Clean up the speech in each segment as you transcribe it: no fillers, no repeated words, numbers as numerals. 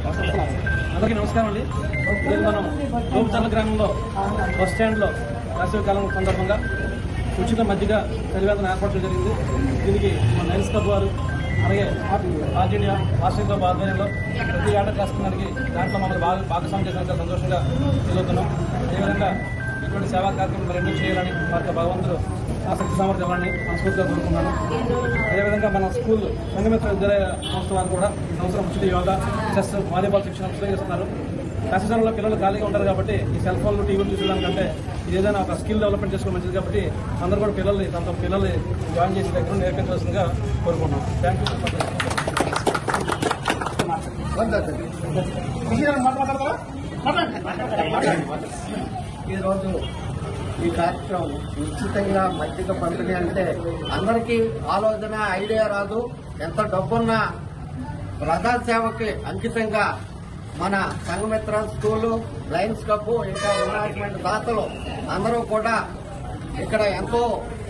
అందరికీ నమస్కారం అండి. ఈరోజు మనం గోపుచర్ల గ్రామంలో బస్ స్టాండ్లో వేసవికాలం సందర్భంగా ఉచిత మజ్జిగ చలివేదన ఏర్పాటు జరిగింది. దీనికి మన లయన్స్ క్లబ్ వారు అలాగే ఆల్ ఇండియా వార్షిక క్లబ్ ఆధ్వర్యంలో ప్రతి ఏటా చేస్తున్నదానికి దాంట్లో మమ్మల్ని భాగస్వామ్యం చేసినందుకు సంతోషంగా ఎదుగుతున్నాం. అదేవిధంగా ఇటువంటి సేవా కార్యక్రమం మరెన్నో చేయాలని వారికి భగవంతుడు ఆ శక్తి సామర్థ్యాలని మనస్ఫూర్తిగా కోరుకున్నాను. అదేవిధంగా మన స్కూల్ సంఘమిత్ర విద్యాలయ సంస్థ వారు కూడా ఈ సంవత్సరం ఉచిత యోగా, చెస్, వాలీబాల్ శిక్షణ చేస్తున్నారు. వేసవికాలంలో పిల్లలు ఖాళీగా ఉంటారు కాబట్టి ఈ సెల్ ఫోన్లు, టీవీలు చూసేదానికంటే ఇది ఏదైనా ఒక స్కిల్ డెవలప్మెంట్ చేసుకోవడం మంచిది కాబట్టి అందరూ కూడా పిల్లల్ని జాయిన్ చేసి దగ్గర నేర్పించవలసిందిగా కోరుకుంటున్నాం. Thank you. ఈరోజు ఈ కార్యక్రమం ఉచితంగా మజ్జిగ పంపిణీ అంటే అందరికీ ఆలోచన, ఐడియా రాదు. ఎంత డబ్బున్నా ప్రజాసేవకి అంకితంగా మన సంఘమిత్ర స్కూలు, లయన్స్ క్లబ్, ఇంకా మేనేజ్మెంట్ దాతలు అందరూ కూడా ఇక్కడ ఎంతో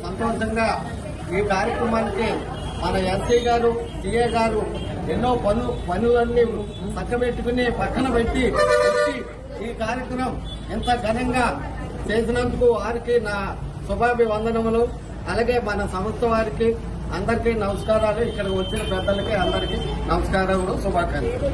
సంతోషంగా ఈ కార్యక్రమానికి మన ఎస్సీ గారు, సిఏ గారు ఎన్నో పనులన్నీ పక్కబెట్టుకుని పక్కన పెట్టి ఈ కార్యక్రమం ఎంత ఘనంగా చేసినందుకు వారికి నా శుభాభివందనములు. అలాగే మన సంస్థ వారికి అందరికీ నమస్కారాలు. ఇక్కడ వచ్చిన పెద్దలకి అందరికీ నమస్కారములు, శుభాకాంక్షలు.